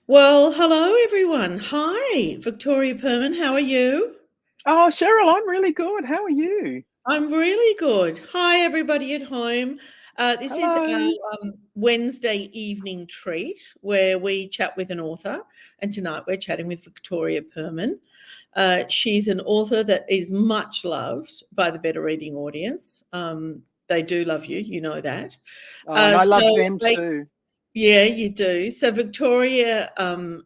Well, hello everyone. Hi, Victoria Purman. How are you? Oh, Cheryl, I'm really good. How are you? I'm really good. Hi, everybody at home. This is our Hello. Wednesday evening treat where we chat with an author. And tonight we're chatting with Victoria Purman. She's an author that is much loved by the better reading audience. They do love you, you know that. Oh, and Uh, I so, love them they, too. yeah, you do. So Victoria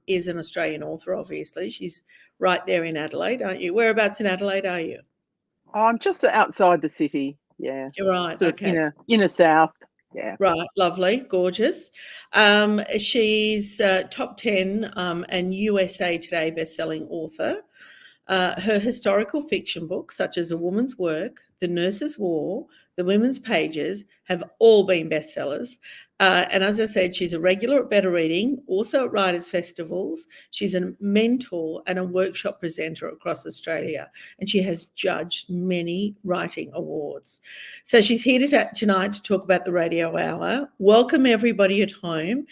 is an Australian author, obviously. She's right there in Adelaide, aren't you? Whereabouts in Adelaide are you? Oh, I'm just outside the city. Yeah, You're right. sort of Okay. inner south. Yeah. Right. Lovely. Gorgeous. She's top 10 and USA Today bestselling author. Her historical fiction books, such as A Woman's Work, The Nurse's War, The Women's Pages, have all been bestsellers. And as I said, she's a regular at Better Reading, also at Writers' Festivals. She's a mentor and a workshop presenter across Australia, and she has judged many writing awards. So she's here tonight to talk about the Radio Hour. Welcome, everybody at home.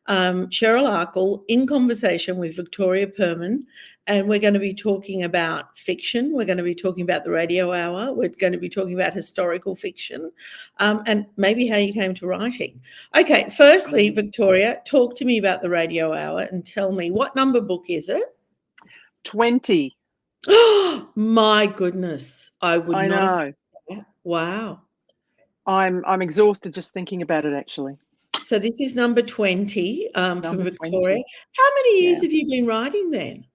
Cheryl Akle in conversation with Victoria Purman, and we're going to be talking about fiction. We're going to be talking about the Radio Hour. We're going to be talking about historical fiction, and maybe how you came to writing. Okay, firstly, Victoria, talk to me about the Radio Hour and tell me, what number book is it? 20. Oh, my goodness. I would I not have. know. Wow. I'm exhausted just thinking about it, actually. So this is number 20 from Number Victoria. 20. How many years Yeah. have you been writing then?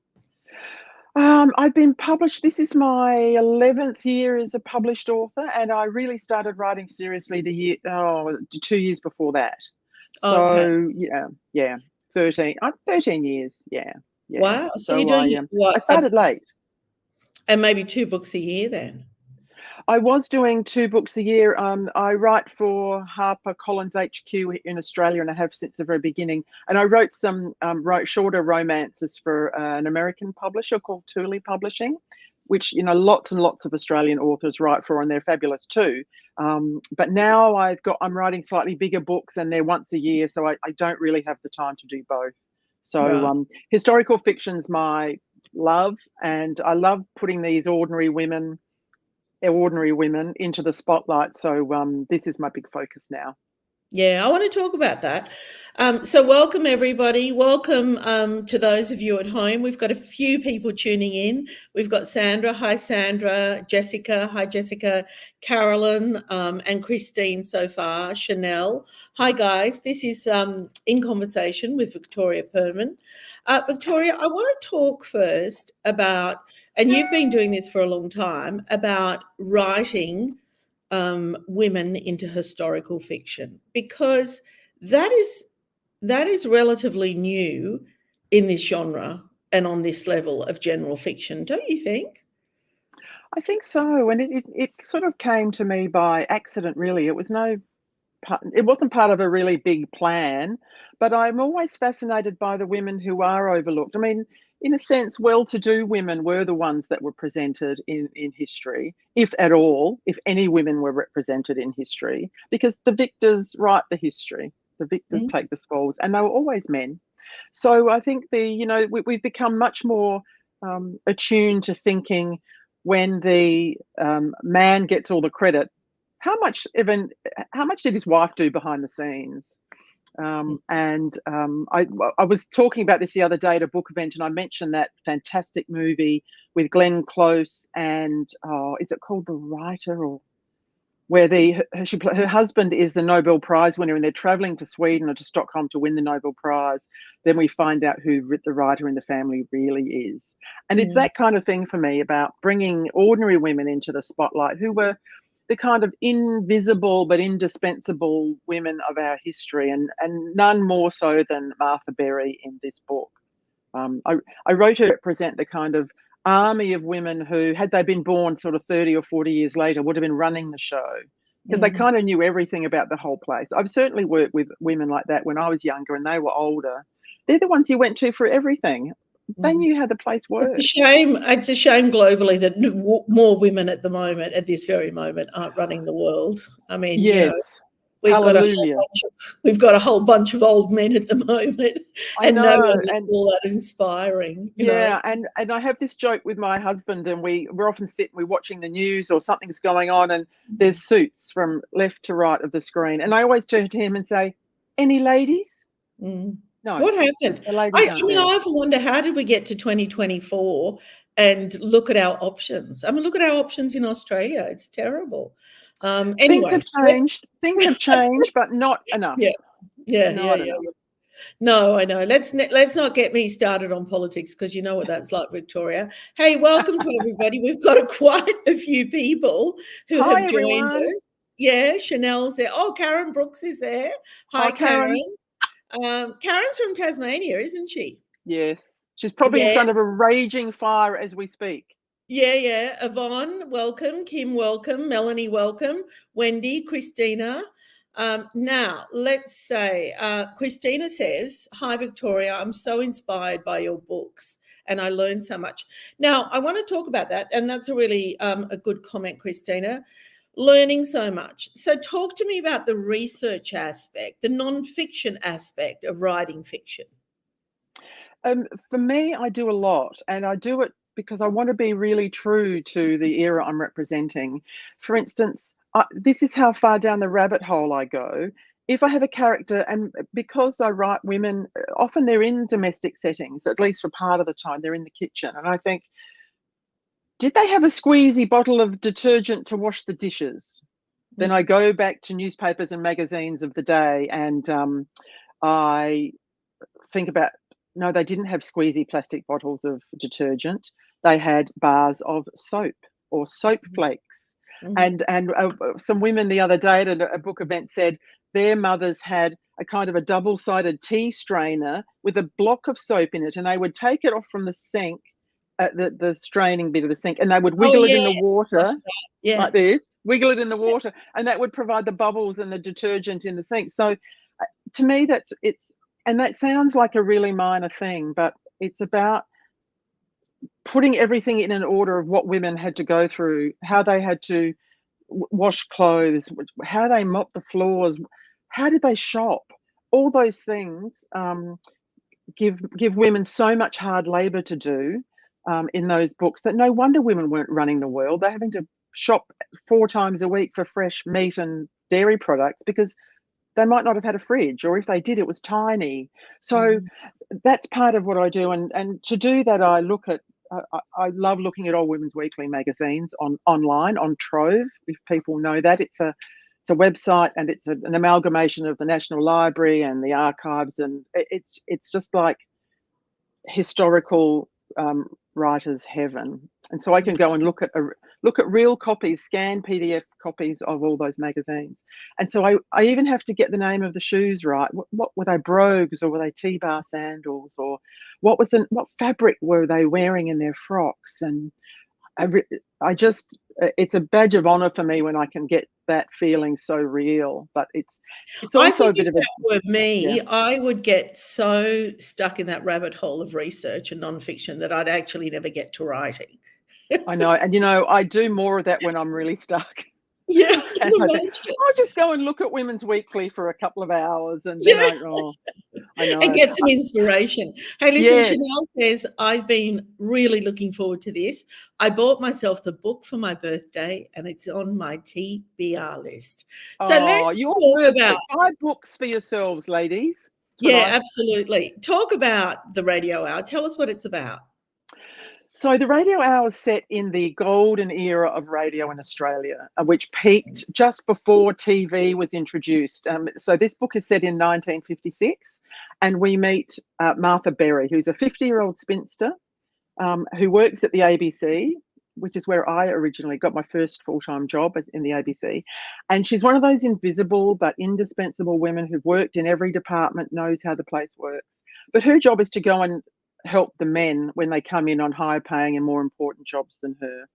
I've been published. This is my 11th year as a published author, and I really started writing seriously 2 years before that. Okay. So yeah, 13. 13 years. Yeah, yeah. Wow. So you're So I doing what? I started late. And maybe 2 books a year then? I was doing 2 books a year. I write for HarperCollins HQ in Australia, and I have since the very beginning. And I wrote some wrote shorter romances for an American publisher called Thule Publishing, which lots and lots of Australian authors write for, and they're fabulous too. But now I'm writing slightly bigger books, and they're once a year, so I don't really have the time to do both. So Right. historical fiction's my love, and I love putting these ordinary women into the spotlight. So this is my big focus now. Yeah, I want to talk about that. So welcome, everybody. Welcome to those of you at home. We've got a few people tuning in. We've got Sandra. Hi, Sandra. Jessica. Hi, Jessica. Carolyn and Christine so far. Chanel. Hi, guys. This is In Conversation with Victoria Purman. Victoria, I want to talk first about, and you've been doing this for a long time, about writing women into historical fiction, because that is relatively new in this genre and on this level of general fiction, don't you think? I think so, and it sort of came to me by accident. Really, it wasn't part of a really big plan, but I'm always fascinated by the women who are overlooked. I mean, in a sense, well-to-do women were the ones that were presented in history, if at all, if any women were represented in history, because the victors write the history, the victors Mm. take the spoils, and they were always men. So I think we've become much more attuned to thinking when the man gets all the credit, how much even how much did his wife do behind the scenes? I was talking about this the other day at a book event, and I mentioned that fantastic movie with Glenn Close and is it called The Writer, or where her husband is the Nobel Prize winner, and they're traveling to Sweden or to Stockholm to win the Nobel Prize. Then we find out who the writer in the family really is. And it's Mm. that kind of thing for me about bringing ordinary women into the spotlight who were the kind of invisible but indispensable women of our history, and none more so than Martha Berry in this book. I wrote her to represent the kind of army of women who, had they been born sort of 30 or 40 years later, would have been running the show, because they Mm. kind of knew everything about the whole place. I've certainly worked with women like that when I was younger and they were older. They're the ones you went to for everything. They Mm. knew how the place It's a worked. shame. It's a shame globally that more women at the moment, at this very moment, aren't running the world. I mean, Yes. we've got Hallelujah. we've got a whole bunch of old men at the moment, I and no know. one is And all that inspiring, you know. yeah, and I have this joke with my husband, and we're often sitting, we're watching the news or something's going on, and there's suits from left to right of the screen, and I always turn to him and say, "Any ladies?" Mm. No, What happened? the ladies aren't I mean, there. I often wonder, how did we get to 2024 and look at our options? I mean, look at our options in Australia. It's terrible. Things have Anyway, changed. Things have changed, but not enough. yeah, Not yeah. enough. No, I know. Let's not get me started on politics, because you know what that's like, Victoria. Hey, welcome to everybody. We've got quite a few people who Hi, have joined everyone. us. Yeah, Chanel's there. Oh, Karen Brooks is there. Hi, Hi, Karen. Karen's from Tasmania, isn't she? Yes. She's probably in front Yes. of a raging fire as we speak. Yeah. Yvonne, welcome. Kim, welcome. Melanie, welcome. Wendy, Christina. Now, let's say Christina says, "Hi, Victoria. I'm so inspired by your books and I learned so much." Now, I want to talk about that. And that's a really a good comment, Christina. Learning so much. So, talk to me about the research aspect, the non-fiction aspect of writing fiction. For me, I do a lot, and I do it because I want to be really true to the era I'm representing. For instance, this is how far down the rabbit hole I go. If I have a character, and because I write women, often they're in domestic settings, at least for part of the time, they're in the kitchen. And I think, did they have a squeezy bottle of detergent to wash the dishes? Then I go back to newspapers and magazines of the day, and I think about, no, they didn't have squeezy plastic bottles of detergent. They had bars of soap or soap flakes. Mhm. And some women the other day at a book event said their mothers had a kind of a double-sided tea strainer with a block of soap in it, and they would take it off from the sink, the straining bit of the sink, and they would Oh, wiggle it yeah. in the water Yeah. like this, wiggle it in the water, and that would provide the bubbles and the detergent in the sink. So to me, and that sounds like a really minor thing, but it's about putting everything in an order of what women had to go through, how they had to wash clothes, how they mopped the floors, how did they shop. All those things give women so much hard labor to do in those books, that no wonder women weren't running the world. They're having to shop 4 times a week for fresh meat and dairy products because they might not have had a fridge, or if they did, it was tiny. So that's part of what I do, and to do that, I look at. I love looking at All Women's Weekly magazines online on Trove. If people know that, it's a website, and it's an amalgamation of the National Library and the archives, and it's just like historical writers' heaven. And so I can go and look at real copies, scanned PDF copies of all those magazines. And so I even have to get the name of the shoes right. What were they, brogues, or were they T-bar sandals, or what fabric were they wearing in their frocks? And I just, it's a badge of honor for me when I can get that feeling so real. But it's I also think a bit if of that were yeah. me, I would get so stuck in that rabbit hole of research and nonfiction that I'd actually never get to writing. I know, and I do more of that when I'm really stuck. Yeah, I can And I think, imagine. I'll just go and look at Women's Weekly for a couple of hours, and then Yeah, I and know. get some inspiration. Hey, listen, Yes. Chanel says, "I've been really looking forward to this. I bought myself the book for my birthday and it's on my TBR list." So Oh, let's you're talk worth about, it. Buy books for yourselves, ladies. That's what yeah, I absolutely. Talk about the radio hour. Tell us what it's about. So the radio hour is set in the golden era of radio in Australia, which peaked just before TV was introduced. So this book is set in 1956, and we meet Martha Berry, who's a 50-year-old spinster who works at the ABC, which is where I originally got my first full-time job in the ABC. And she's one of those invisible but indispensable women who've worked in every department, knows how the place works. But her job is to go and help the men when they come in on higher paying and more important jobs than her.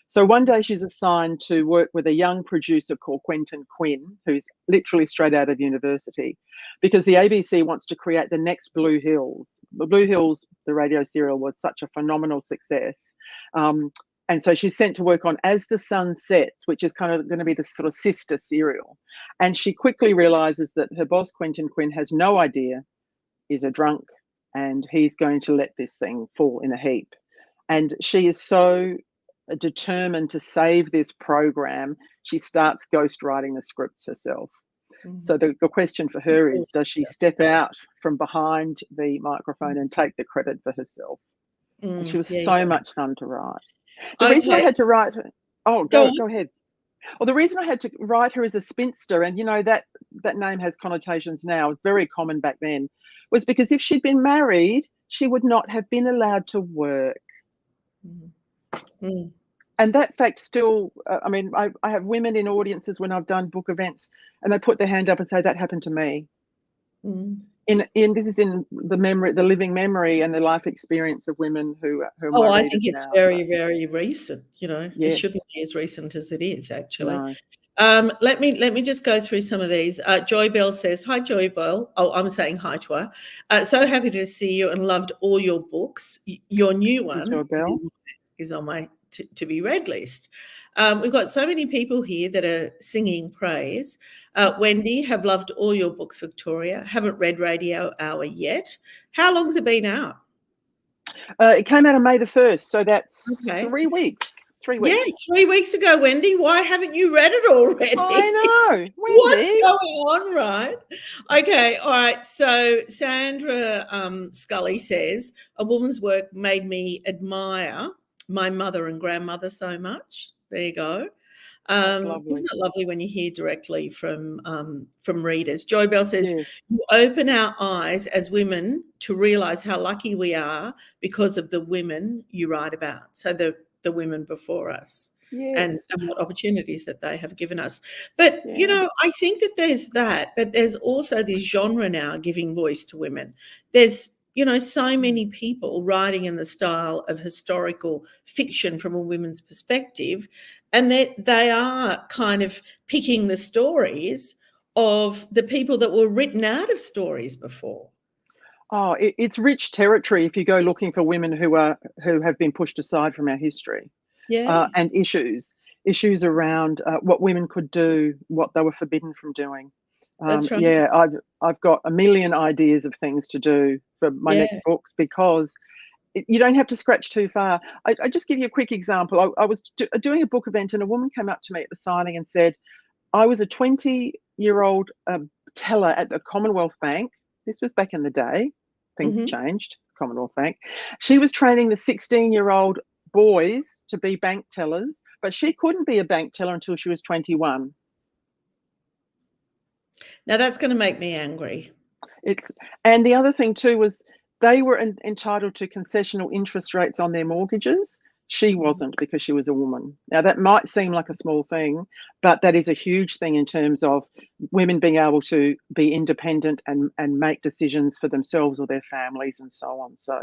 So one day she's assigned to work with a young producer called Quentin Quinn, who's literally straight out of university, because the ABC wants to create the next Blue Hills. The Blue Hills, the radio serial, was such a phenomenal success. And so she's sent to work on As the Sun Sets, which is kind of going to be the sort of sister serial. And she quickly realizes that her boss, Quentin Quinn, has no idea, is a drunk, and he's going to let this thing fall in a heap. And she is so determined to save this program, she starts ghostwriting the scripts herself. So the question for her is, does she step out from behind the microphone and take the credit for herself? And she was so much fun to write. The reason I had to write her, go ahead. Well, the reason I had to write her as a spinster, and you know that name has connotations now, very common back then, was because if she'd been married, she would not have been allowed to work. And that fact still, I mean, I have women in audiences when I've done book events, and they put their hand up and say, that happened to me. In this is in the memory, the living memory and the life experience of women who are my I readers think it's now, very, very recent. You know, it Yes. shouldn't be as recent as it is, actually. No. Let me just go through some of these. Joy Bell says, "Hi, Joy Bell." Oh, I'm saying hi to her. So happy to see you and loved all your books. Your new one is on my to be read list. We've got so many people here that are singing praise. Wendy, have loved all your books, Victoria. Haven't read Radio Hour yet. How long's it been out? It came out on May the 1st, so that's 3 weeks. 3 weeks. Yeah, 3 weeks ago, Wendy. Why haven't you read it already? I know, Wendy. What's going on, right? Okay, all right. So Sandra Scully says, a woman's work made me admire my mother and grandmother so much. There you go. Isn't it lovely when you hear directly from readers? Joy Bell says, you open our eyes as women to realise how lucky we are because of the women you write about. So the women before us. And what opportunities that they have given us. But, you know, I think that there's that, but there's also this genre now giving voice to women. There's, you know, so many people writing in the style of historical fiction from a women's perspective, and they are kind of picking the stories of the people that were written out of stories before. Oh, it's rich territory if you go looking for women who have been pushed aside from our history. And issues around what women could do, what they were forbidden from doing. That's right. Yeah, I've got a million ideas of things to do for my next books because you don't have to scratch too far. I just give you a quick example. I was doing a book event and a woman came up to me at the signing and said, I was a 20-year-old teller at the Commonwealth Bank. This was back in the day. Things have changed, Commonwealth Bank. She was training the 16-year-old boys to be bank tellers, but she couldn't be a bank teller until she was 21. Now that's going to make me angry. And the other thing too was they were entitled to concessional interest rates on their mortgages. She wasn't because she was a woman. Now that might seem like a small thing, but that is a huge thing in terms of women being able to be independent and make decisions for themselves or their families and so on. So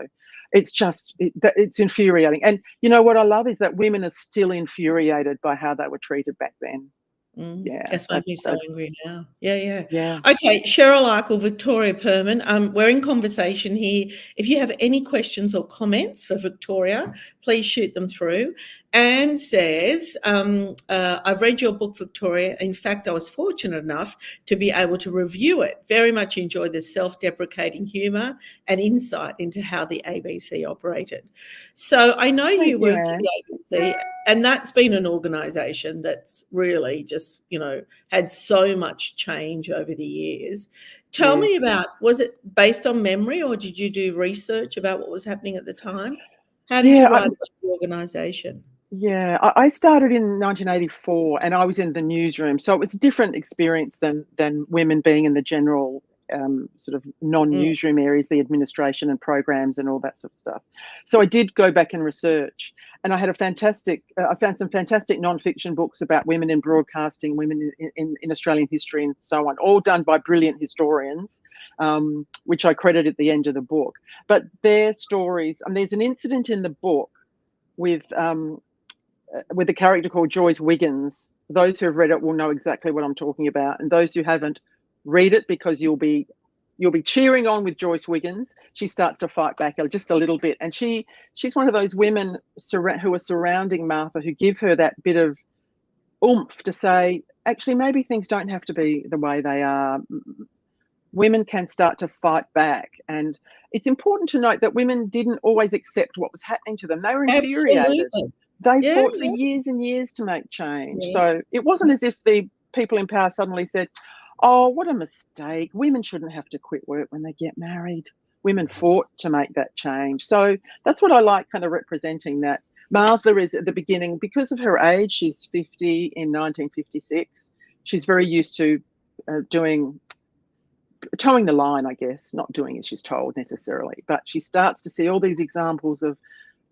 it's just, it's infuriating. And you know what I love is that women are still infuriated by how they were treated back then. That's made me so angry now. Yeah. Yeah. Okay, Cheryl Akle, Victoria Purman. We're in conversation here. If you have any questions or comments for Victoria, please shoot them through. Anne says, I've read your book, Victoria. In fact, I was fortunate enough to be able to review it. Very much enjoyed the self-deprecating humour and insight into how the ABC operated. So I know you worked at the ABC, and that's been an organisation that's really just, you know, had so much change over the years. Tell me about, was it based on memory or did you do research about what was happening at the time? How did you write about the organisation? Yeah, I started in 1984 and I was in the newsroom. So it was a different experience than women being in the general sort of non-newsroom areas, the administration and programs and all that sort of stuff. So I did go back and research, and I had I found some fantastic non-fiction books about women in broadcasting, women in Australian history and so on, all done by brilliant historians, which I credit at the end of the book. But their stories, and there's an incident in the book with a character called Joyce Wiggins. Those who have read it will know exactly what I'm talking about, and those who haven't, read it because you'll be you'll be cheering on with Joyce Wiggins. She starts to fight back just a little bit, and she's one of those women who are surrounding Martha, who give her that bit of oomph to say, actually, maybe things don't have to be the way they are. Women can start to fight back. And it's important to note that women didn't always accept what was happening to them. They were infuriated. Absolutely. They fought for years and years to make change. So it wasn't as if the people in power suddenly said, oh, what a mistake. Women shouldn't have to quit work when they get married. Women fought to make that change. So that's what I like, kind of representing that. Martha is at the beginning, because of her age, she's 50 in 1956. She's very used to towing the line, I guess, not doing as she's told necessarily, but she starts to see all these examples of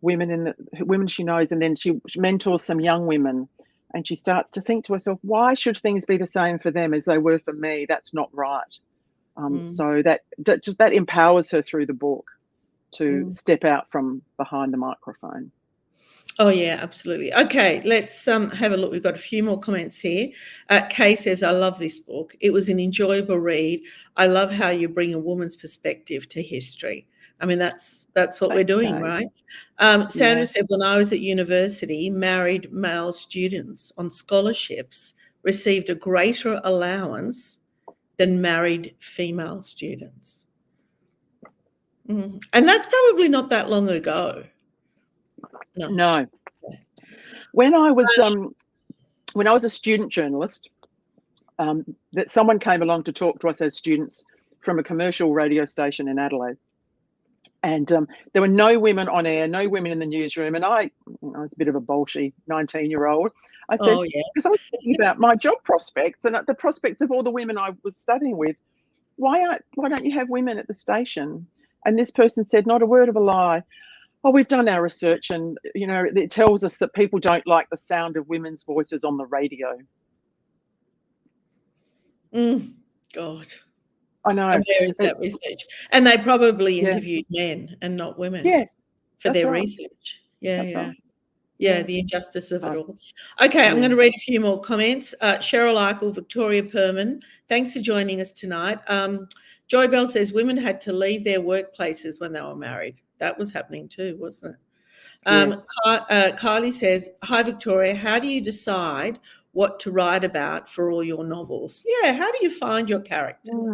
women women she knows, and then she mentors some young women, and she starts to think to herself, why should things be the same for them as they were for me? That's not right. So that empowers her through the book to step out from behind the microphone. Oh, yeah, absolutely. Okay, let's have a look. We've got a few more comments here. Kay says, I love this book. It was an enjoyable read. I love how you bring a woman's perspective to history. I mean, that's what we're doing, right? Sandra said, when I was at university, married male students on scholarships received a greater allowance than married female students. And that's probably not that long ago. No. When I was a student journalist, that someone came along to talk to us as students from a commercial radio station in Adelaide, and there were no women on air, no women in the newsroom, and I was a bit of a bolshy 19-year-old. I said, because I was thinking about my job prospects and the prospects of all the women I was studying with. Why don't you have women at the station? And this person said, not a word of a lie. Oh, we've done our research, and it tells us that people don't like the sound of women's voices on the radio. God, I know. And where is that research? And they probably interviewed men and not women. For their research. Yeah, the injustice of it all. Okay, I'm going to read a few more comments. Cheryl Akle, Victoria Purman, thanks for joining us tonight. Joy Bell says women had to leave their workplaces when they were married. That was happening too, wasn't it? Kylie says, hi, Victoria, how do you decide what to write about for all your novels? Yeah, how do you find your characters?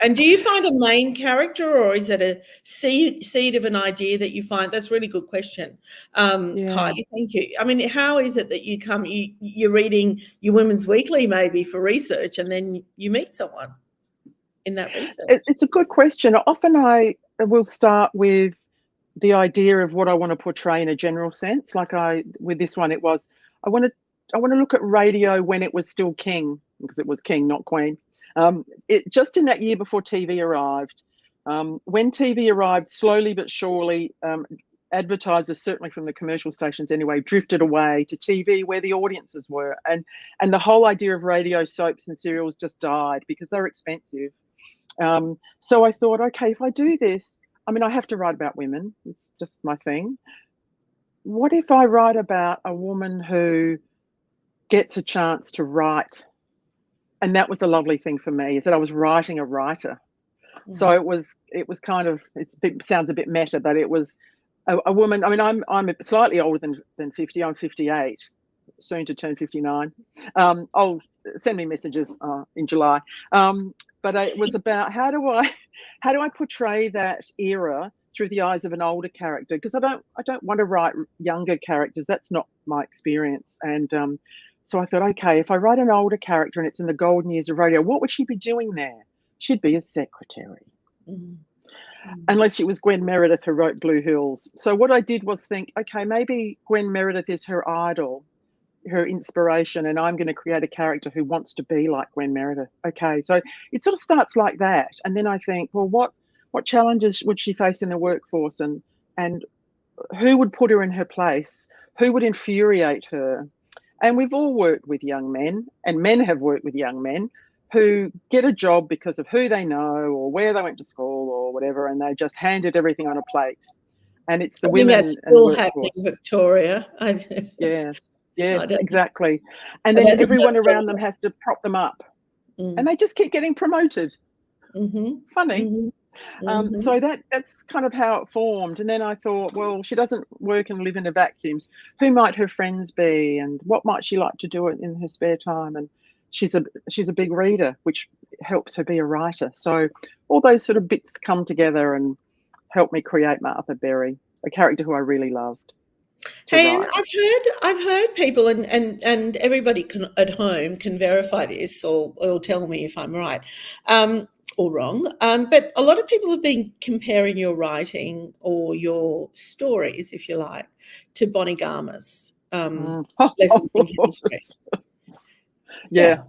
And do you find a main character, or is it a seed of an idea that you find? That's a really good question. Kylie, thank you. I mean, how is it that you're reading your Women's Weekly maybe for research, and then you meet someone in that research? It's a good question. Often I will start with the idea of what I want to portray in a general sense. Like with this one, it was, I want to look at radio when it was still king, because it was king, not queen. Just in that year before TV arrived. When TV arrived, slowly but surely, advertisers, certainly from the commercial stations anyway, drifted away to TV where the audiences were. And the whole idea of radio soaps and serials just died because they're expensive. So I thought, okay, if I do this, I mean, I have to write about women. It's just my thing. What if I write about a woman who gets a chance to write? And that was the lovely thing for me, is that I was writing a writer. So it was kind of, it sounds a bit meta, but it was a woman. I mean, I'm slightly older than 50. I'm 58, soon to turn 59. Send me messages in July. But it was about how do I portray that era through the eyes of an older character? Because I don't want to write younger characters. That's not my experience. And so I thought, okay, if I write an older character and it's in the golden years of radio, what would she be doing there? She'd be a secretary. Unless it was Gwen Meredith who wrote Blue Hills. So what I did was think, okay, maybe Gwen Meredith is her idol, her inspiration, and I'm going to create a character who wants to be like Gwen Meredith. Okay, so it sort of starts like that, and then I think, well, what challenges would she face in the workforce, and who would put her in her place? Who would infuriate her? And we've all worked with young men, and men have worked with young men who get a job because of who they know or where they went to school or whatever, and they just handed everything on a plate. And it's the women. That's still happening, Victoria. Yes, exactly. And then everyone around them has to prop them up. And they just keep getting promoted. Funny. Mhm. So that's kind of how it formed. And then I thought, well, she doesn't work and live in a vacuum. Who might her friends be, and what might she like to do in her spare time? And she's a big reader, which helps her be a writer. So all those sort of bits come together and help me create Martha Berry, a character who I really loved to Hey, and write. I've heard people, and everybody can at home can verify this or tell me if I'm right, or wrong. But a lot of people have been comparing your writing or your stories, if you like, to Bonnie Garmer's Mm. Lessons in Chemistry. Yeah, Yeah.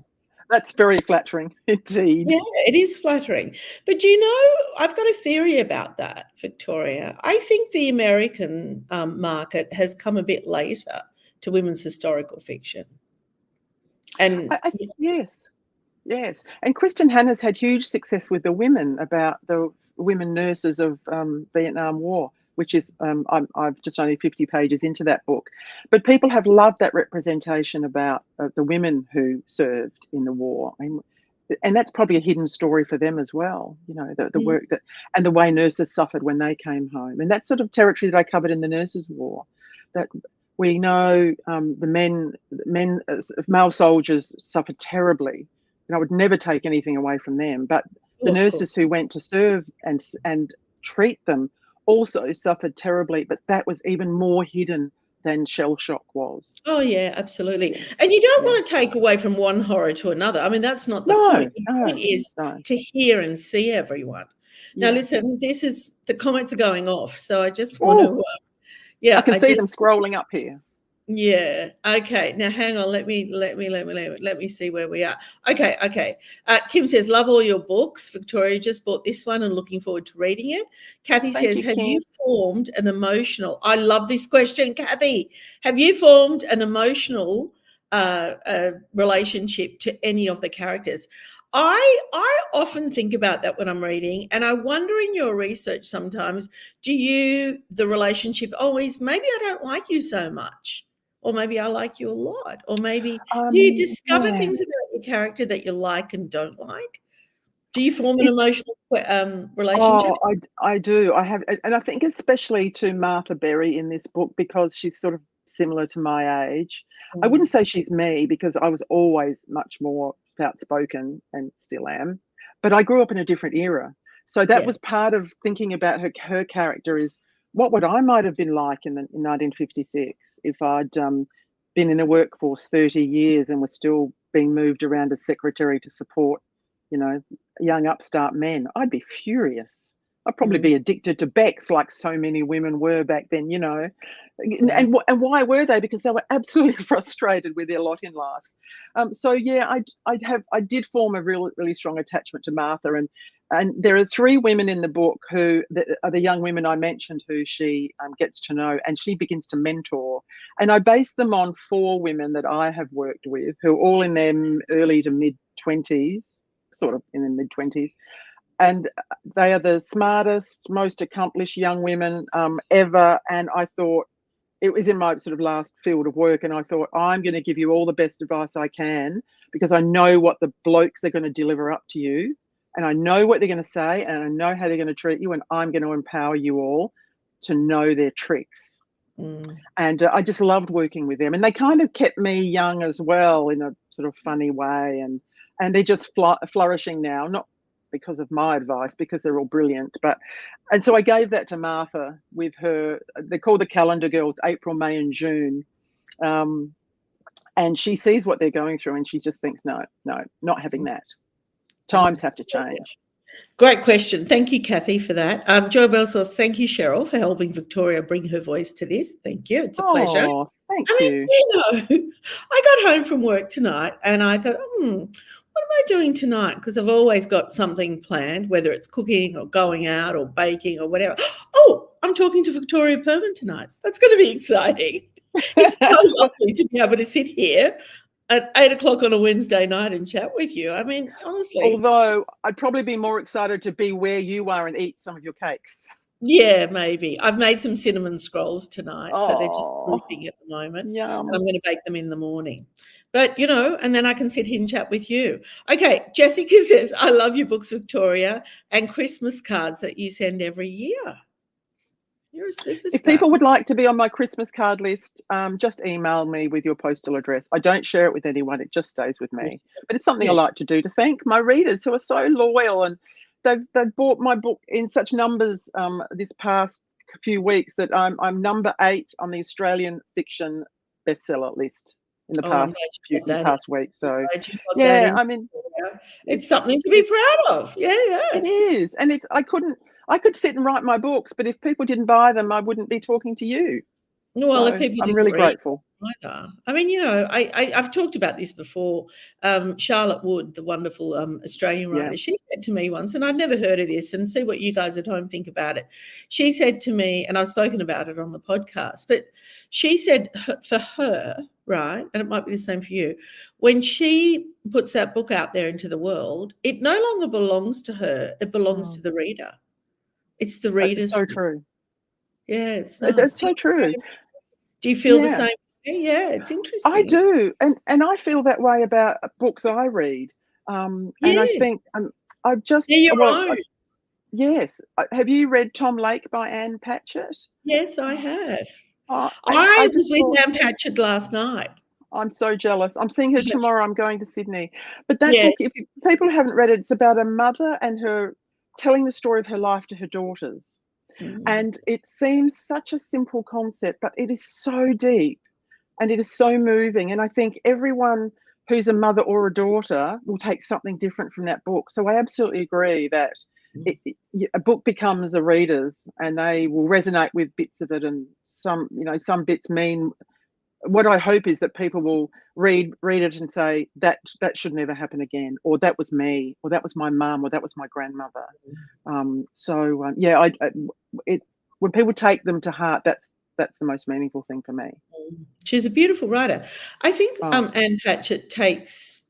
that's very flattering indeed. Yeah, it is flattering. But do you know, I've got a theory about that, Victoria. I think the American market has come a bit later to women's historical fiction. And I think yes. Yes, and Kristen Hanna's had huge success with the women about the women nurses of Vietnam War, which is I've just only 50 pages into that book, but people have loved that representation about the women who served in the war, and that's probably a hidden story for them as well. You know, the mm, work that and the way nurses suffered when they came home, and that's sort of territory that I covered in the Nurses' War. That we know male soldiers suffered terribly, and I would never take anything away from them. But oh, the of course. nurses who went to serve and treat them also suffered terribly, but that was even more hidden than shell shock was. Oh, yeah, absolutely. Yeah, And you don't yeah. want to take away from one horror to another. I mean, that's not the No, point. The point no, is no. to hear and see everyone. Now, Yeah. listen, the comments are going off. So I just want Oh, to, I yeah, can see them scrolling up here. Yeah. Okay. Now, hang on. Let me see where we are. Okay. Okay. Kim says, "Love all your books." Victoria just bought this one and looking forward to reading it. Kathy Thank says, you, "Have Kim. you formed an emotional?" I love this question, Kathy. Have you formed an emotional relationship to any of the characters? I often think about that when I'm reading, and I wonder in your research sometimes, do you the relationship always? Maybe I don't like you so much. Or maybe I like you a lot. Or maybe do you discover Yeah. things about your character that you like and don't like? Do you form an It, emotional relationship? oh, I do. I have, and I think especially to Martha Berry in this book because she's sort of similar to my age. I Mm, wouldn't say she's me because I was always much more outspoken and still am, but I grew up in a different era. So that yeah. was part of thinking about her character is what would I might have been like in 1956 if I'd been in the workforce 30 years and was still being moved around as secretary to support, you know, young upstart men. I'd be furious. I'd probably Mm, be addicted to Bex like so many women were back then, you know. yeah. And why were they? Because they were absolutely frustrated with their lot in life. So yeah, I did form a really strong attachment to Martha, and there are three women in the book who are the young women I mentioned who she gets to know, and she begins to mentor. And I base them on four women that I have worked with, who are all in their early to mid 20s, sort of in the mid 20s, and they are the smartest, most accomplished young women ever. And I thought it was in my sort of last field of work, and I thought I'm going to give you all the best advice I can because I know what the blokes are going to deliver up to you, and I know what they're going to say, and I know how they're going to treat you, and I'm going to empower you all to know their tricks. Mm, And I just loved working with them, and they kind of kept me young as well in a sort of funny way, and they're just flourishing now, not because of my advice, because they're all brilliant. But and so I gave that to Martha with her. They're called the Calendar Girls, April, May, and June. Um, and she sees what they're going through, and she just thinks, no, no, not having that. Times mm. have to change. Great question. Thank you, Kathy, for that. Joe Bell says, thank you, Cheryl, for helping Victoria bring her voice to this. Thank you. It's a pleasure. Oh, thank I mean, you. I got home from work tonight and I thought, what am I doing tonight? Because I've always got something planned, whether it's cooking or going out or baking or whatever. Oh, I'm talking to Victoria Purman tonight. That's going to be exciting. It's so lovely to be able to sit here at 8 o'clock on a Wednesday night and chat with you. I mean, honestly. Although I'd probably be more excited to be where you are and eat some of your cakes. Yeah, maybe. I've made some cinnamon scrolls tonight, so they're just Oh, drooping at the moment, and yum. I'm gonna bake them in the morning. But, and then I can sit here and chat with you. Okay, Jessica says, "I love your books, Victoria, and Christmas cards that you send every year. You're a If superstar." people would like to be on my Christmas card list, just email me with your postal address. I don't share it with anyone. It just stays with me. But it's something I Yeah. like to do to thank my readers who are so loyal, and they've bought my book in such numbers this past few weeks that I'm number 8 on the Australian fiction bestseller list in the Oh, I'm glad you got that in. past week. I'm So glad you got that yeah, in, I mean, Victoria. It's it's something to be it's proud of. Yeah, it yeah. is, and it's I could sit and write my books, but if people didn't buy them, I wouldn't be talking to you. Well, if So people I'm didn't really read grateful. either. I mean, I've talked about this before. Charlotte Wood, the wonderful Australian Yeah. writer, she said to me once, and I'd never heard of this, and see what you guys at home think about it. She said to me, and I've spoken about it on the podcast, but she said for her, right, and it might be the same for you, when she puts that book out there into the world, it no longer belongs to her, it belongs to Mm. the reader. It's the It's reader's so book. true. Yeah, it's nice. It's so true. Do you feel the Yeah, same way? Yeah, it's I interesting. It's do, and I feel that way about books I read. And I yes, think I just they're your well, own. yes. Have you read Tom Lake by Anne Patchett? Yes, I have. I I just was with thought, Anne Patchett last night. I'm so jealous. I'm seeing her tomorrow. I'm going to Sydney. But that Yeah. book, if people haven't read it, it's about a mother and her telling the story of her life to her daughters. Mm, And it seems such a simple concept, but it is so deep and it is so moving. And I think everyone who's a mother or a daughter will take something different from that book. So I absolutely agree that mm, a book becomes a reader's, and they will resonate with bits of it, and some bits mean. What I hope is that people will read it and say that should never happen again, or that was me, or that was my mum, or that was my grandmother. Yeah, it when people take them to heart, that's the most meaningful thing for me. mm. She's a beautiful writer. I think Oh, Anne Patchett takes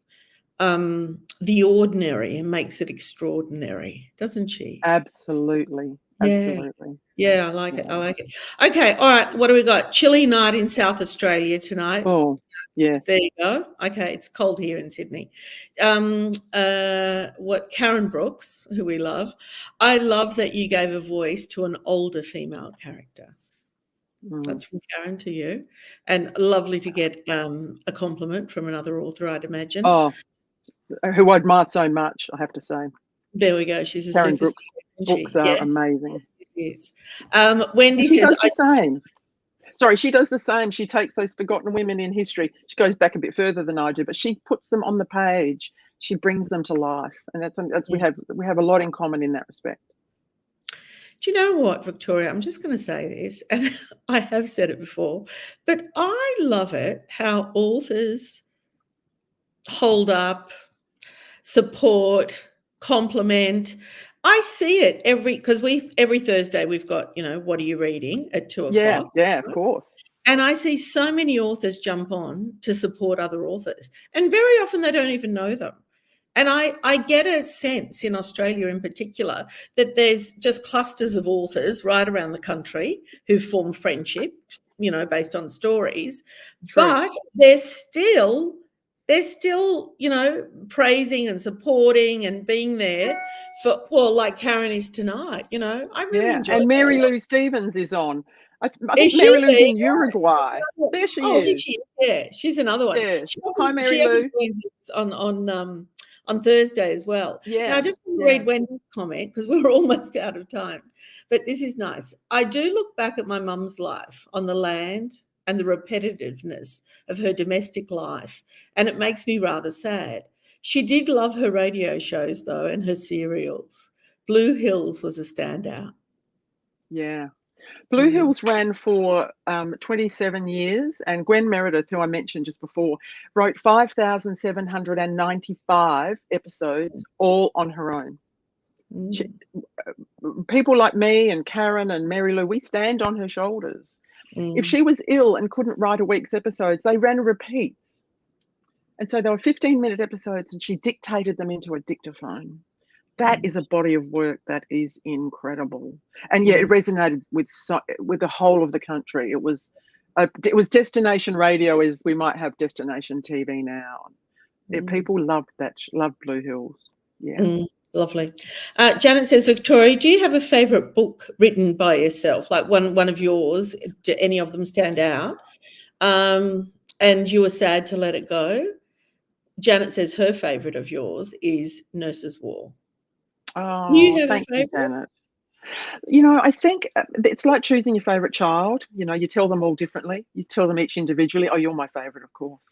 the ordinary and makes it extraordinary, doesn't she? absolutely, Yeah. absolutely. Yeah, I like it. I Yeah. like it. Okay, all right. What do we got? Chilly night in South Australia tonight. Oh, yes. There you go. Okay, it's cold here in Sydney. What Karen Brooks, who we love. I love that you gave a voice to an older female character. Mm. That's from Karen to you, and lovely to get a compliment from another author, I'd imagine. Oh, who I admire so much, I have to say. There we go. She's a Karen superstar, Brooks' isn't books she? are Yeah, amazing. she is. And Wendy she says, does the same. Sorry, she does the same. She takes those forgotten women in history. She goes back a bit further than I do, but she puts them on the page. She brings them to life, and that's Mm. we have a lot in common in that respect. Do you know what, Victoria? I'm just going to say this, and I have said it before, but I love it how authors hold up, support, compliment. I see it every Thursday we've got, what are you reading at 2 o'clock? Yeah, of Right? course. And I see so many authors jump on to support other authors. And very often they don't even know them. And I get a sense in Australia in particular that there's just clusters of authors right around the country who form friendships, based on stories, True. but they're still, praising and supporting and being there for, well, like Karen is tonight, I really Yeah, enjoy and that a Mary lot. Lou Stevens is on. I Is think she Mary Lou's there? in Uruguay. There she Oh, here is. she is. Yeah, she's another one. Yes. She Hi, often Mary Lou. joins us on Thursday as well. Now, I Yeah, just want to yeah. read Wendy's comment because we're almost out of time, but this is nice. I do look back at my mum's life on the land and the repetitiveness of her domestic life, and it makes me rather sad. She did love her radio shows, though, and her serials. Blue Hills was a standout. Yeah. Blue Mm, Hills ran for 27 years, and Gwen Meredith, who I mentioned just before, wrote 5,795 episodes all on her own. She, mm, people like me and Karen and Mary Lou, we stand on her shoulders. If mm. she was ill and couldn't write a week's episodes, they ran repeats. And so they were 15-minute episodes, and she dictated them into a dictaphone. that is a body of work that is incredible. And yeah, it resonated with the whole of the country. It was destination radio, as we might have destination TV now. People loved that, loved Blue Hills. Yeah. Lovely. Janet says, Victoria, do you have a favourite book written by yourself, like one of yours? Do any of them stand out? And you were sad to let it go. Janet says her favourite of yours is Nurse's War. Oh, Do you have thank a you, favourite? Janet. I think it's like choosing your favourite child. You tell them all differently. You tell them each individually. Oh, you're my favourite, of course.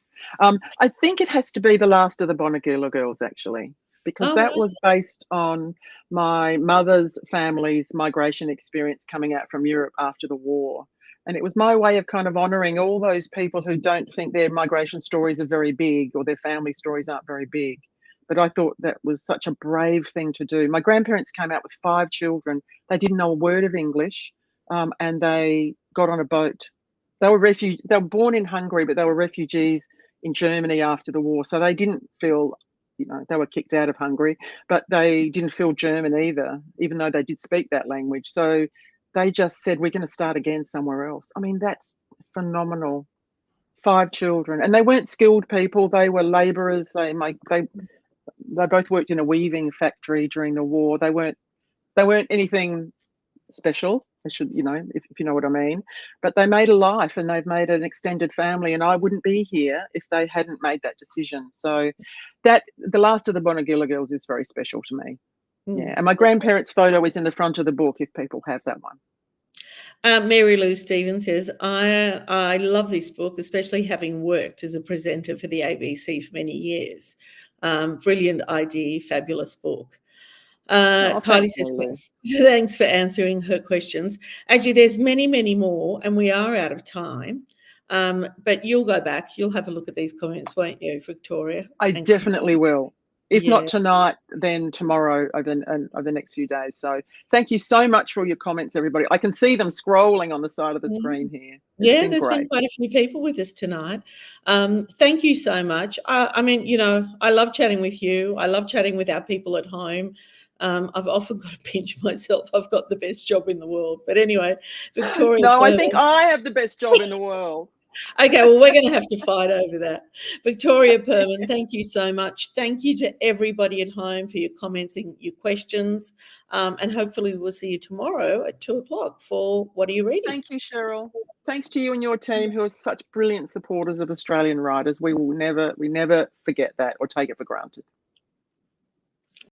I think it has to be The Last of the Bonagilla Girls, actually, because Oh, that right. was based on my mother's family's migration experience coming out from Europe after the war. And it was my way of kind of honouring all those people who don't think their migration stories are very big or their family stories aren't very big. But I thought that was such a brave thing to do. My grandparents came out with 5 children. They didn't know a word of English, and they got on a boat. They were born in Hungary, but they were refugees in Germany after the war. So they didn't feel, they were kicked out of Hungary, but they didn't feel German either, even though they did speak that language. So they just said, we're going to start again somewhere else. I mean, that's phenomenal. 5 children, and they weren't skilled people. They were labourers. They both worked in a weaving factory during the war. They weren't anything special. They should, if you know what I mean. But they made a life, and they've made an extended family. And I wouldn't be here if they hadn't made that decision. So, that The Last of the Bonagilla Girls is very special to me. Yeah, and my grandparents' photo is in the front of the book if people have that one. Mary Lou Stevens says, I love this book, especially having worked as a presenter for the ABC for many years. Brilliant idea, fabulous book. Kylie says, thanks for answering her questions. Actually, there's many, many more, and we are out of time. But you'll go back. You'll have a look at these comments, won't you, Victoria? I definitely will. If not tonight, then tomorrow over the next few days. So thank you so much for all your comments, everybody. I can see them scrolling on the side of the screen here. There's been quite a few people with us tonight. Thank you so much. I mean, I love chatting with you. I love chatting with our people at home. I've often got to pinch myself. I've got the best job in the world. But anyway, Victoria. No, I think I have the best job in the world. Okay, well, we're going to have to fight over that. Victoria Purman, thank you so much. Thank you to everybody at home for your comments and your questions. And hopefully we'll see you tomorrow at 2:00 for What Are You Reading? Thank you, Cheryl. Thanks to you and your team, who are such brilliant supporters of Australian writers. We never forget that or take it for granted.